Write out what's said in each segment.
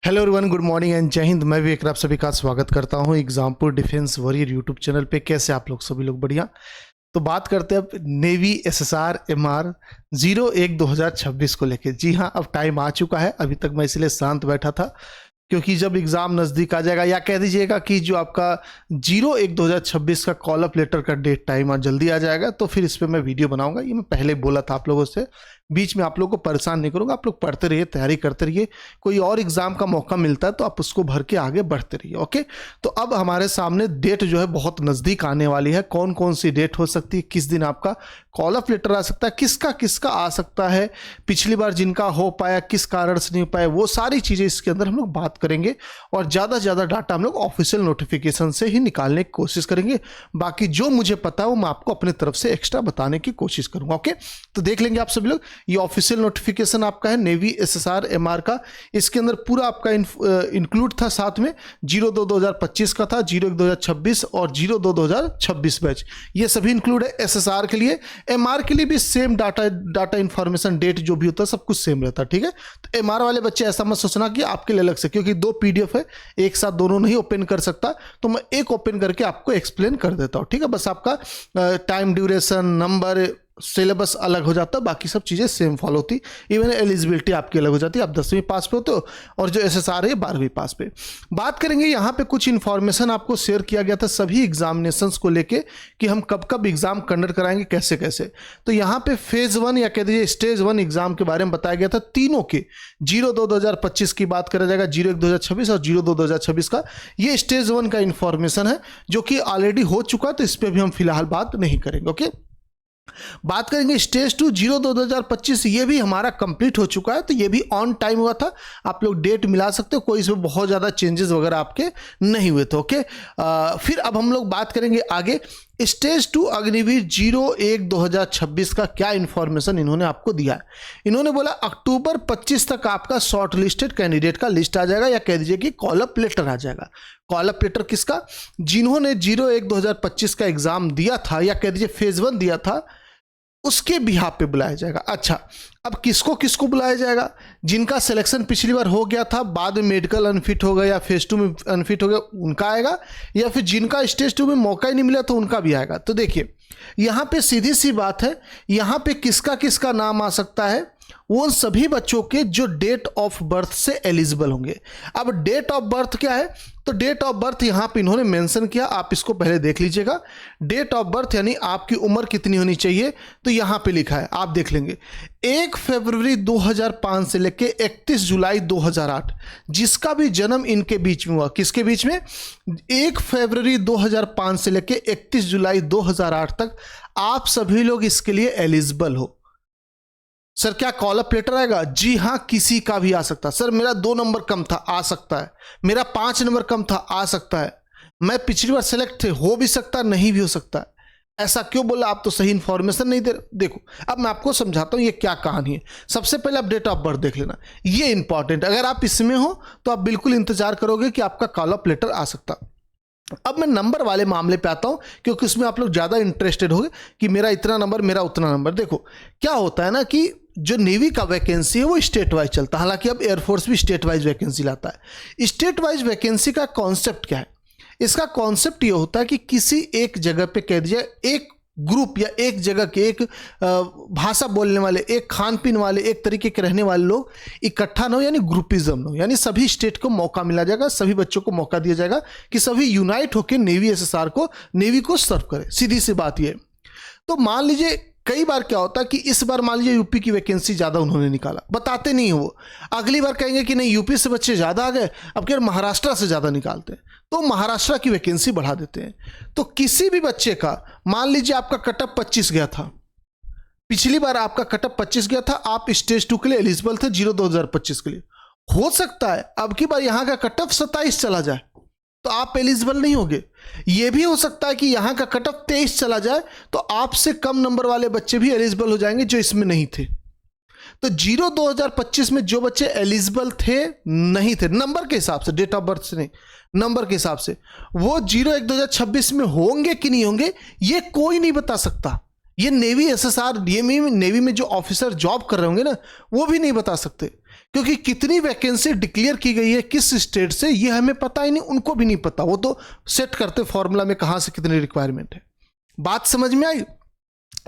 Hello everyone, good morning and जय हिंद। मैं विवेक, आप सभी का स्वागत करता हूं Exampur defence warrior YouTube channel पे। कैसे आप लोग? सभी लोग बढ़िया। तो बात करते हैं अब नेवी एसएसआर एमआर 01/2026 को लेके। जी हाँ, अब टाइम आ चुका है। अभी तक मैं इसलिए शांत बैठा था क्योंकि जब एग्जाम नज़दीक आ जाएगा, या कह दीजिएगा कि जो आपका 01/2026 का कॉल अप लेटर का डेट टाइम जल्दी आ जाएगा, तो फिर इस पर मैं वीडियो बनाऊंगा। ये मैं पहले बोला था आप लोगों से, बीच में आप लोगों को परेशान नहीं करूंगा। आप लोग पढ़ते रहिए, तैयारी करते रहिए। कोई और एग्जाम का मौका मिलता है तो आप उसको भर के आगे बढ़ते रहिए। ओके, तो अब हमारे सामने डेट जो है बहुत नज़दीक आने वाली है। कौन कौन सी डेट हो सकती है, किस दिन आपका कॉल ऑफ लेटर आ सकता है, किसका किसका आ सकता है, पिछली बार जिनका हो पाया किस कारण से नहीं हो पाया, वो सारी चीज़ें इसके अंदर हम लोग बात करेंगे। और ज़्यादा से ज़्यादा डाटा हम लोग ऑफिशियल नोटिफिकेशन से ही निकालने की कोशिश करेंगे। बाकी जो मुझे पता है वो मैं आपको अपने तरफ से एक्स्ट्रा बताने की कोशिश करूँगा। ओके, तो देख लेंगे आप सभी लोग। ये ऑफिशियल नोटिफिकेशन आपका है नेवी एसएसआर एमआर का। इसके अंदर पूरा आपका इंक्लूड था, साथ में 02/2025 का था, 01/2026 और 02/2026 बैच, ये सभी इंक्लूड है एसएसआर के लिए। एमआर के लिए भी सेम डाटा इंफॉर्मेशन, डेट जो भी होता है सब कुछ सेम रहता है। ठीक है, तो एमआर वाले बच्चे ऐसा मत सोचना कि आपके लिए अलग से, क्योंकि 2 पीडीएफ है, एक साथ दोनों नहीं ओपन कर सकता, तो मैं एक ओपन करके आपको एक्सप्लेन कर देता हूं। ठीक है, बस आपका टाइम ड्यूरेशन, नंबर, सिलेबस अलग हो जाता है, बाकी सब चीज़ें सेम फॉलो होती। इवन एलिजिबिलिटी आपकी अलग हो जाती है, आप 10वीं पास पे होते हो और जो एसएसआर है 12वीं पास पे। बात करेंगे यहाँ पे कुछ इन्फॉर्मेशन आपको शेयर किया गया था सभी एग्जामिनेशंस को लेके कि हम कब कब एग्जाम कंडक्ट कराएंगे, कैसे कैसे। तो यहाँ पे फेज 1 या कह दीजिए स्टेज 1 एग्जाम के बारे में बताया गया था, तीनों के। 02/2025 की बात करा जाएगा, 01/2026 और 02/2026 का। ये स्टेज 1 का इंफॉर्मेशन है जो कि ऑलरेडी हो चुका, तो इस पर भी हम फिलहाल बात नहीं करेंगे। ओके, बात करेंगे स्टेज 2 02/2025, ये भी हमारा कंप्लीट हो चुका है, तो ये भी ऑन टाइम हुआ था। आप लोग डेट मिला सकते हो, कोई इसमें बहुत ज़्यादा चेंजेस वगैरह आपके नहीं हुए थे। ओके, फिर अब हम लोग बात करेंगे आगे स्टेज 2 अग्निवीर 01/2026 का क्या इंफॉर्मेशन इन्होंने आपको दिया है। इन्होंने बोला अक्टूबर 25 तक आपका शॉर्ट लिस्टेड कैंडिडेट का लिस्ट आ जाएगा, या कह दीजिए कि कॉल अप लेटर आ जाएगा। कॉल अप लेटर किसका? जिन्होंने 01/2025 का एग्जाम दिया था, या कह दीजिए फेज 1 दिया था, उसके बिहाफ पे बुलाया जाएगा। अच्छा, अब किसको किसको बुलाया जाएगा? जिनका सिलेक्शन पिछली बार हो गया था, बाद में मेडिकल अनफिट हो गया या फेज 2 में अनफिट हो गया, उनका आएगा, या फिर जिनका स्टेज 2 में मौका ही नहीं मिला तो उनका भी आएगा। तो देखिए यहाँ पे सीधी सी बात है, यहाँ पे किसका किसका नाम आ सकता है, वो सभी बच्चों के जो डेट ऑफ बर्थ से एलिजिबल होंगे। अब डेट ऑफ बर्थ क्या है? तो डेट ऑफ बर्थ यहां पे इन्होंने मेंशन किया, आप इसको पहले देख लीजिएगा। डेट ऑफ बर्थ यानी आपकी उम्र कितनी होनी चाहिए, तो यहां पे लिखा है, आप देख लेंगे। 1 फरवरी 2005 से लेके 31 जुलाई 2008, जिसका भी जन्म इनके बीच में हुआ, किसके बीच में? 1 फरवरी 2005 से लेके 31 जुलाई 2008 तक आप सभी लोग इसके लिए एलिजिबल हो। सर क्या कॉल अप लेटर आएगा? जी हाँ, किसी का भी आ सकता है। सर मेरा 2 नंबर कम था, आ सकता है। मेरा 5 नंबर कम था, आ सकता है। मैं पिछली बार सेलेक्ट थे, हो भी सकता, नहीं भी हो सकता है। ऐसा क्यों बोला? आप तो सही इंफॉर्मेशन नहीं दे रहे। देखो अब मैं आपको समझाता हूं ये क्या कहानी है। सबसे पहले आप डेट ऑफ बर्थ देख लेना, ये इंपॉर्टेंट। अगर आप इसमें हो तो आप बिल्कुल इंतजार करोगे कि आपका कॉल अप लेटर आ सकता। अब मैं नंबर वाले मामले पे आता हूं, क्योंकि उसमें आप लोग ज़्यादा इंटरेस्टेड होगे कि मेरा इतना नंबर, मेरा उतना नंबर। देखो क्या होता है ना कि जो नेवी का वैकेंसी है वो स्टेट वाइज चलता है, हालांकि अब एयरफोर्स भी स्टेट वाइज वैकेंसी लाता है। स्टेट वाइज वैकेंसी का कॉन्सेप्ट क्या है? इसका कॉन्सेप्ट ये होता है कि किसी एक जगह पे कह दीजिए एक ग्रुप या एक जगह के एक भाषा बोलने वाले, एक खान पीन वाले, एक तरीके के रहने वाले लोग इकट्ठा न हो, यानी ग्रुपिज्म न हो। यानी सभी स्टेट को मौका मिला जाएगा, सभी बच्चों को मौका दिया जाएगा कि सभी यूनाइट होकर नेवी एसएसआर को, नेवी को सर्व करें। सीधी सी बात ये। तो मान लीजिए कई बार क्या होता है कि इस बार मान लीजिए यूपी की वैकेंसी ज़्यादा उन्होंने निकाला, बताते नहीं हो। अगली बार कहेंगे कि नहीं यूपी से बच्चे ज़्यादा आ गए, अब क्या महाराष्ट्र से ज़्यादा निकालते हैं, तो महाराष्ट्र की वैकेंसी बढ़ा देते हैं। तो किसी भी बच्चे का मान लीजिए आपका कटअप 25 गया था, पिछली बार आपका कटअप 25 गया था, आप स्टेज 2 के लिए एलिजिबल थे 02/2025 के लिए। हो सकता है अब की बार यहाँ का कटअप 27 चला जाए तो आप एलिजिबल नहीं होगे। यह भी हो सकता है कि यहां का कट ऑफ 23 चला जाए तो आपसे कम नंबर वाले बच्चे भी एलिजिबल हो जाएंगे जो इसमें नहीं थे। तो 02/2025 में जो बच्चे एलिजिबल थे, नहीं थे नंबर के हिसाब से, डेट ऑफ बर्थ से नहीं, नंबर के हिसाब से, वो 01/2026 में होंगे कि नहीं होंगे ये कोई नहीं बता सकता। ये नेवी एसएसआर, नेवी में जो ऑफिसर जॉब कर रहे होंगे ना, वो भी नहीं बता सकते। क्योंकि कितनी वैकेंसी डिक्लेयर की गई है किस स्टेट से ये हमें पता ही नहीं, उनको भी नहीं पता, वो तो सेट करते फॉर्मूला में कहां से कितनी रिक्वायरमेंट है। बात समझ में आई?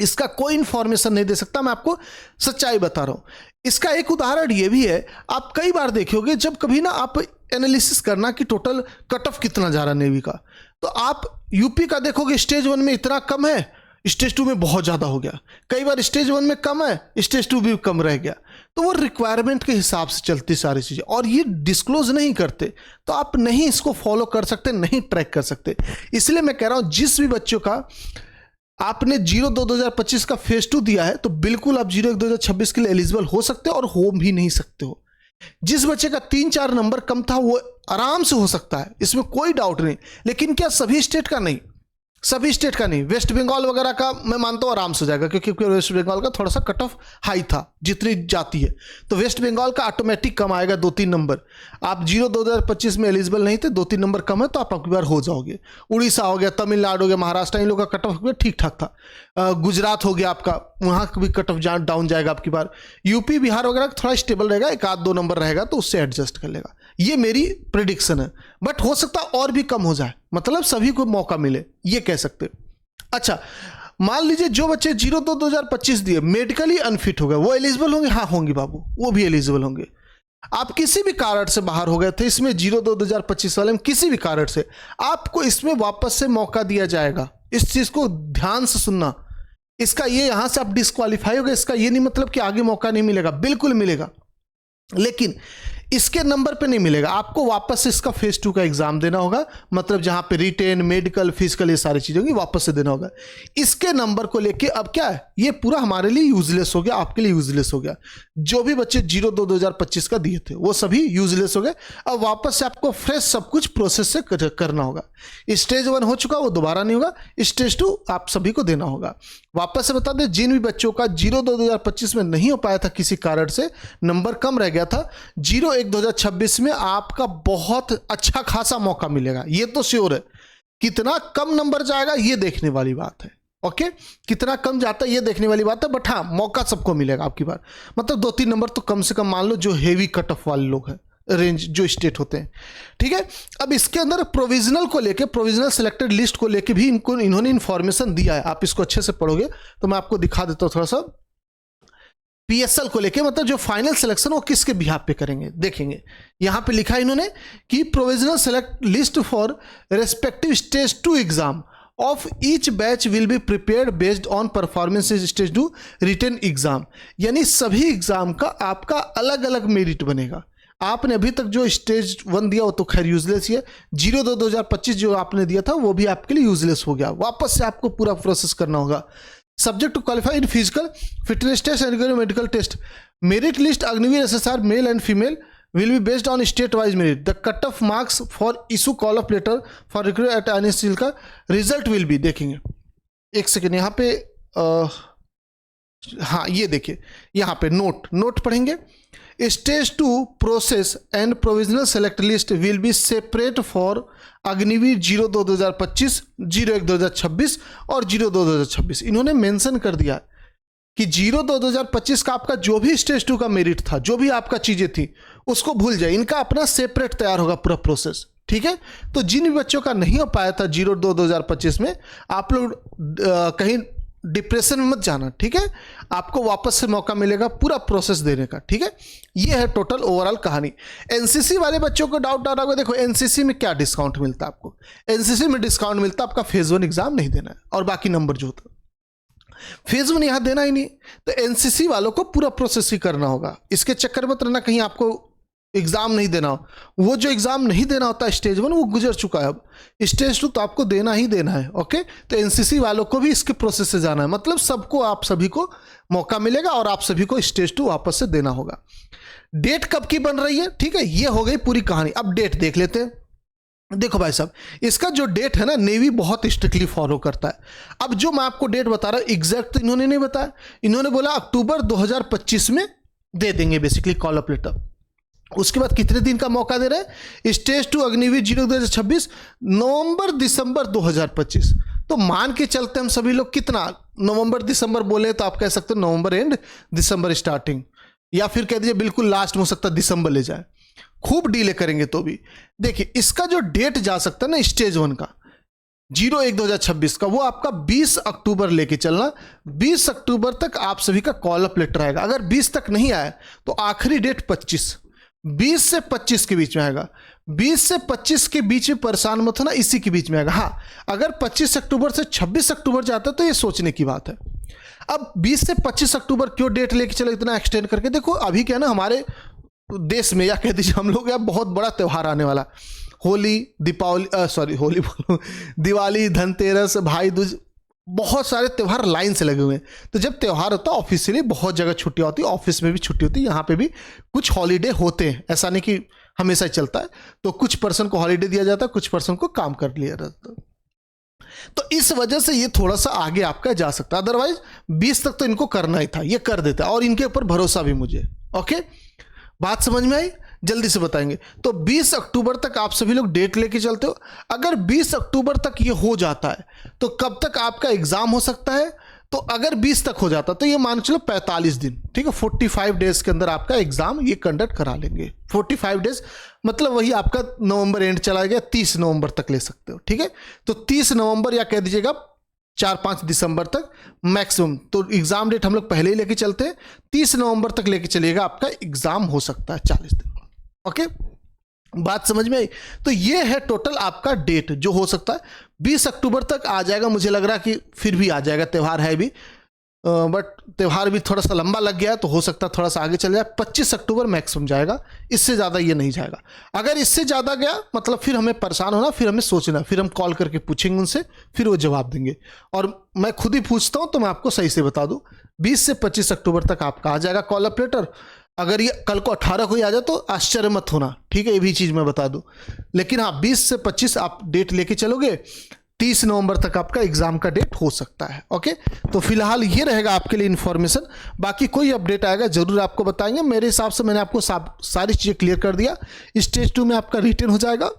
इसका कोई इंफॉर्मेशन नहीं दे सकता, मैं आपको सच्चाई बता रहा हूं। इसका एक उदाहरण ये भी है, आप कई बार देखोगे जब कभी ना आप एनालिसिस करना कि टोटल कट ऑफ कितना जा रहा नेवी का, तो आप यूपी का देखोगे स्टेज 1 में इतना कम है, स्टेज 2 में बहुत ज़्यादा हो गया, कई बार स्टेज 1 में कम है, स्टेज 2 भी कम रह गया। तो वो रिक्वायरमेंट के हिसाब से चलती सारी चीज़ें, और ये डिस्क्लोज नहीं करते, तो आप नहीं इसको फॉलो कर सकते, नहीं ट्रैक कर सकते। इसलिए मैं कह रहा हूँ जिस भी बच्चों का आपने 02/2025 का फेज 2 दिया है, तो बिल्कुल आप 01/2026 के लिए एलिजिबल हो सकते हो और हो भी नहीं सकते हो। जिस बच्चे का 3-4 नंबर कम था वो आराम से हो सकता है, इसमें कोई डाउट नहीं। लेकिन क्या सभी स्टेट का नहीं, सभी स्टेट का नहीं। वेस्ट बंगाल वगैरह का मैं मानता हूँ आराम से हो जाएगा, क्योंकि वेस्ट बंगाल का थोड़ा सा कट ऑफ हाई था जितनी जाती है, तो वेस्ट बंगाल का ऑटोमेटिक कम आएगा 2-3 नंबर। आप 02/2025 में एलिजिबल नहीं थे, 2-3 नंबर कम है, तो आप अगली बार हो जाओगे। उड़ीसा हो गया, तमिलनाडु हो गया, महाराष्ट्र, इन लोगों का कट ऑफ ठीक ठाक था। गुजरात हो गया आपका, वहाँ भी कट ऑफ डाउन जाएगा आपकी बार। यूपी बिहार वगैरह थोड़ा स्टेबल रहेगा, 1-2 नंबर रहेगा तो उससे एडजस्ट कर लेगा। ये मेरी प्रिडिक्शन है, बट हो सकता है और भी कम हो जाए, मतलब सभी को मौका मिले, ये कह सकते। अच्छा, मान लीजिए जो बच्चे 02/2025 दिए मेडिकली अनफिट हो गए, वो एलिजिबल होंगे? हाँ होंगे बाबू, वो भी एलिजिबल होंगे। आप किसी भी कारण से बाहर हो गए थे इसमें 02/2025 वाले में, किसी भी कारण से आपको इसमें वापस से मौका दिया जाएगा। इस चीज को ध्यान से सुनना, इसका ये यहां से आप डिस्क्वालीफाई हो गए, इसका ये नहीं मतलब कि आगे मौका नहीं मिलेगा, बिल्कुल मिलेगा, लेकिन इसके नंबर पे नहीं मिलेगा। आपको वापस से इसका फेज 2 का एग्जाम देना होगा, मतलब जहां पे रिटेन, मेडिकल, फिजिकल, ये सारी चीजें होंगी, वापस से देना होगा। इसके नंबर को लेके अब क्या है, ये पूरा हमारे लिए यूजलेस हो गया, आपके लिए यूजलेस हो गया। जो भी बच्चे 02/2025 का दिए थे वो सभी यूजलेस हो गए। अब वापस से आपको फ्रेश सब कुछ प्रोसेस से करना होगा। स्टेज 1 हो चुका, वो दोबारा नहीं होगा, स्टेज 2 आप सभी को देना होगा। वापस से बता दें, जिन भी बच्चों का 02/2025 में नहीं हो पाया था, किसी कारण से नंबर कम रह गया था, 01/2026 में आपका बहुत अच्छा खासा मौका मिलेगा, ये तो श्योर है। कितना कम नंबर जाएगा ये देखने वाली बात है, ओके, कितना कम जाता है ये देखने वाली बात है, बट हाँ मौका सबको मिलेगा आपकी बार। मतलब 2-3 नंबर तो कम से कम मान लो, जो हेवी कट ऑफ वाले लोग हैं, रेंज जो स्टेट होते हैं, ठीक है। अब इसके अंदर प्रोविजनल को लेके, प्रोविजनल सिलेक्टेड लिस्ट को लेके भी इन्होंने इंफॉर्मेशन दिया है। आप इसको अच्छे से पढ़ोगे तो मैं आपको दिखा देता हूं थोड़ा सा। पीएसएल को लेके, मतलब जो फाइनल सिलेक्शन वो किसके बिहाफ पे करेंगे देखेंगे। यहां पे लिखा है इन्होंने कि provisional select list for respective stage 2 exam of each batch will be prepared based on performance stage 2 written exam. यानी सभी एग्जाम का आपका अलग अलग मेरिट बनेगा। आपने अभी तक जो स्टेज 1 दिया वो तो खैर यूजलेस ही है। 02/2025 जो आपने दिया था वो भी आपके लिए यूजलेस हो गया, वापस से आपको पूरा प्रोसेस करना होगा। Subject to qualify in physical fitness test and medical test, merit list Agniveer SSR male and female will be based on state wise merit. The cut off marks for issue call of letter for recruit at INSTL का result will be, देखेंगे एक second यहाँ पे हाँ ये देखिए यहाँ पे नोट पढ़ेंगे। Stage 2 process and provisional select list will be separate for Agniveer 02/2025, 01/2026 और 02/2026। इन्होंने मेंशन कर दिया कि 02/2025 का आपका जो भी स्टेज 2 का मेरिट था, जो भी आपका चीजें थी उसको भूल जाए, इनका अपना सेपरेट तैयार होगा पूरा प्रोसेस, ठीक है। तो जिन भी बच्चों का नहीं हो पाया था 02/2025 में, आप लोग कहीं डिप्रेशन में मत जाना, ठीक है। आपको वापस से मौका मिलेगा पूरा प्रोसेस देने का, ठीक है। ये है टोटल ओवरऑल कहानी। एनसीसी वाले बच्चों को डाउट आ रहा होगा, देखो एनसीसी में क्या डिस्काउंट मिलता है आपको। एनसीसी में डिस्काउंट मिलता है, आपका फेज 1 एग्जाम नहीं देना है और बाकी नंबर जो होता है फेज 1 यहां देना ही नहीं। तो एनसीसी वालों को पूरा प्रोसेस ही करना होगा, इसके चक्कर में रहना कहीं आपको एग्जाम नहीं देना हो। वो जो एग्जाम नहीं देना होता स्टेज 1 वो गुजर चुका है, अब स्टेज 2 तो आपको देना ही देना है, ओके। तो एनसीसी वालों को भी इसके प्रोसेस से जाना है, मतलब सबको, आप सभी को मौका मिलेगा और आप सभी को स्टेज 2 वापस से देना होगा। डेट कब की बन रही है, ठीक है, ये हो गई पूरी कहानी। अब डेट देख लेते हैं। देखो भाई साहब, इसका जो डेट है ना, नेवी बहुत स्ट्रिक्टली फॉलो करता है। अब जो मैं आपको डेट बता रहा हूं एग्जैक्ट तो इन्होंने नहीं बताया, इन्होंने बोला अक्टूबर 2025 में दे देंगे बेसिकली कॉल अप लेटर। उसके बाद कितने दिन का मौका दे रहे हैं, स्टेज 2 अग्निवीर 02/2026 नवंबर दिसंबर 2025। तो मान के चलते हम सभी लोग कितना नवंबर दिसंबर बोले तो आप कह सकते हो नवंबर एंड दिसंबर स्टार्टिंग, या फिर कह दीजिए बिल्कुल लास्ट में हो सकता है दिसंबर ले जाए, खूब डिले करेंगे तो भी। देखिए इसका जो डेट जा सकता है ना स्टेज 1 का 01/2026 का, वो आपका 20 अक्टूबर लेके चलना। 20 अक्टूबर तक आप सभी का कॉल अप लेटर आएगा। अगर 20 तक नहीं आया तो आखिरी डेट 25, 20 से 25 के बीच में आएगा। 20 से 25 के बीच में परेशान मत होना, इसी के बीच में आएगा। हाँ, अगर 25 अक्टूबर से 26 अक्टूबर जाता है तो ये सोचने की बात है। अब 20 से 25 अक्टूबर क्यों डेट लेके चले इतना एक्सटेंड करके? देखो अभी क्या ना हमारे देश में, या कह दीजिए हम लोग, या बहुत बड़ा त्यौहार आने वाला, होली, दिवाली, धनतेरस, भाई दूज, बहुत सारे त्यौहार लाइन से लगे हुए हैं। तो जब त्यौहार होता है ऑफिशियली बहुत जगह छुट्टी होती है, ऑफिस में भी छुट्टी होती है, यहाँ पे भी कुछ हॉलीडे होते हैं, ऐसा नहीं कि हमेशा ही चलता है। तो कुछ पर्सन को हॉलीडे दिया जाता है, कुछ पर्सन को काम कर लिया जाता है। तो इस वजह से ये थोड़ा सा आगे आपका जा सकता है। अदरवाइज 20 तक तो इनको करना ही था, ये कर देता है, और इनके ऊपर भरोसा भी मुझे। ओके, बात समझ में आई? जल्दी से बताएंगे। तो 20 अक्टूबर तक आप सभी लोग डेट लेके चलते हो। अगर 20 अक्टूबर तक ये हो जाता है तो कब तक आपका एग्जाम हो सकता है? तो अगर 20 तक हो जाता तो ये मान चलो 45 दिन, ठीक है, 45 डेज के अंदर आपका एग्जाम ये कंडक्ट करा लेंगे। 45 डेज मतलब वही आपका नवंबर एंड चला गया, 30 नवंबर तक ले सकते हो, ठीक है। तो 30 नवंबर या कह दीजिएगा 4-5 दिसंबर तक मैक्सिमम। तो एग्जाम डेट हम लोग पहले ही लेके चलते हैं, 30 नवंबर तक लेके चलिएगा, आपका एग्जाम हो सकता है 40 दिन। ओके, बात समझ में आई? तो ये है टोटल आपका डेट जो हो सकता है। 20 अक्टूबर तक आ जाएगा, मुझे लग रहा है कि फिर भी आ जाएगा, त्यौहार है भी, बट त्यौहार भी थोड़ा सा लंबा लग गया है तो हो सकता है थोड़ा सा आगे चल जाए। 25 अक्टूबर मैक्सिमम जाएगा, इससे ज़्यादा ये नहीं जाएगा। अगर इससे ज़्यादा गया मतलब फिर हमें परेशान होना, फिर हमें सोचना, फिर हम कॉल करके पूछेंगे उनसे, फिर वो जवाब देंगे। और मैं खुद ही पूछता हूँ तो मैं आपको सही से बता दूँ, 20 से 25 अक्टूबर तक आपका आ जाएगा कॉल अप लेटर। अगर ये कल को 18 को ही आ जाए तो आश्चर्य मत होना, ठीक है, ये भी चीज़ मैं बता दूं। लेकिन हाँ, 20 से 25 आप डेट लेके चलोगे, 30 नवंबर तक आपका एग्जाम का डेट हो सकता है। ओके, तो फिलहाल ये रहेगा आपके लिए इन्फॉर्मेशन। बाकी कोई अपडेट आएगा जरूर आपको बताएंगे। मेरे हिसाब से मैंने आपको सारी चीज़ें क्लियर कर दिया। स्टेज 2 में आपका रिटन हो जाएगा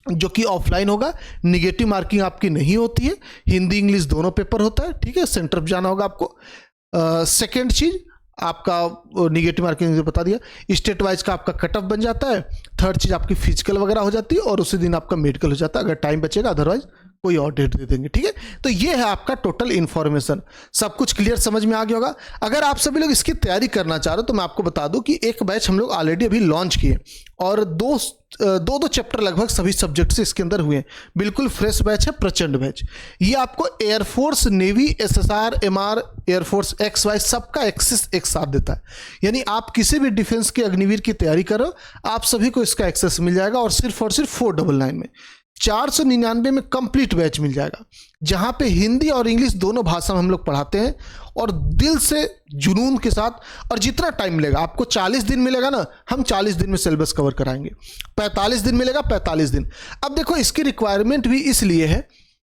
जो कि ऑफलाइन होगा, निगेटिव मार्किंग आपकी नहीं होती है, हिंदी इंग्लिश दोनों पेपर होता है, ठीक है, सेंटर पर जाना होगा आपको। सेकेंड चीज़ आपका निगेटिव मार्किंग बता दिया, स्टेट वाइज का आपका कट ऑफ बन जाता है। थर्ड चीज़ आपकी फिजिकल वगैरह हो जाती है और उसी दिन आपका मेडिकल हो जाता है अगर टाइम बचेगा, अदरवाइज कोई और डेट दे देंगे, ठीक है। तो ये है आपका टोटल इन्फॉर्मेशन। सब कुछ क्लियर समझ में आ गया होगा। अगर आप सभी लोग इसकी तैयारी करना चाह रहे हो तो मैं आपको बता दूं कि एक बैच हम लोग ऑलरेडी अभी लॉन्च किए और दो चैप्टर लगभग सभी सब्जेक्ट से इसके अंदर हुए हैं। बिल्कुल फ्रेश बैच है, प्रचंड बैच। ये आपको air force, navy, SSR, MR, air force XY सबका एक्सेस एक साथ देता है। यानी आप किसी भी डिफेंस के अग्निवीर की तैयारी करो, आप सभी को इसका एक्सेस मिल जाएगा और सिर्फ 499 में 499 में कंप्लीट बैच मिल जाएगा, जहां पे हिंदी और इंग्लिश दोनों भाषा में हम लोग पढ़ाते हैं और दिल से जुनून के साथ। और जितना टाइम मिलेगा आपको, 40 दिन मिलेगा ना, हम 40 दिन में सिलेबस कवर कराएंगे। 45 दिन मिलेगा, 45 दिन। अब देखो इसकी रिक्वायरमेंट भी इसलिए है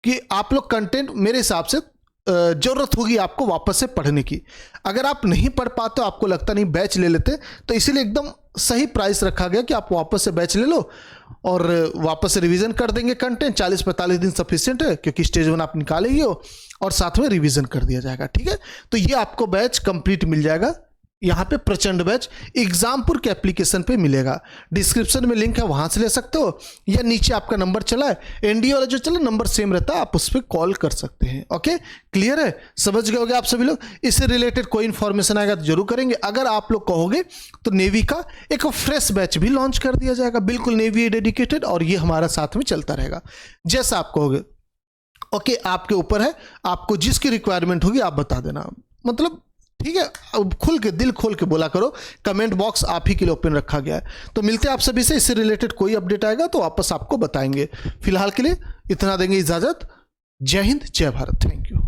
कि आप लोग कंटेंट मेरे हिसाब से जरूरत होगी आपको वापस से पढ़ने की। अगर आप नहीं पढ़ पाते, आपको लगता नहीं बैच ले लेते, तो इसीलिए एकदम सही प्राइस रखा गया कि आप वापस से बैच ले लो और वापस से रिवीजन कर देंगे कंटेंट। 40-45 दिन सफिशिएंट है क्योंकि स्टेज 1 आप निकाले ही हो और साथ में रिवीजन कर दिया जाएगा, ठीक है। तो ये आपको बैच कंप्लीट मिल जाएगा यहाँ पे, प्रचंड बैच एग्जामपुर के एप्लीकेशन पे मिलेगा। डिस्क्रिप्शन में लिंक है, वहां से ले सकते हो, या नीचे आपका नंबर चला है, एनडीए वाला जो चला नंबर सेम रहता है, आप उस पर कॉल कर सकते हैं। ओके, क्लियर है, समझ गए होगे आप सभी लोग। इससे रिलेटेड कोई इन्फॉर्मेशन आएगा तो जरूर करेंगे। अगर आप लोग कहोगे तो नेवी का एक फ्रेश बैच भी लॉन्च कर दिया जाएगा, बिल्कुल नेवी डेडिकेटेड, और ये हमारा साथ में चलता रहेगा जैसा आप कहोगे। ओके, आपके ऊपर है, आपको जिसकी रिक्वायरमेंट होगी आप बता देना, मतलब ठीक है। अब खुल के, दिल खोल के बोला करो, कमेंट बॉक्स आप ही के लिए ओपन रखा गया है। तो मिलते हैं आप सभी से, इससे रिलेटेड कोई अपडेट आएगा तो वापस आपको बताएंगे। फिलहाल के लिए इतना देंगे इजाजत। जय हिंद, जय भारत, थैंक यू।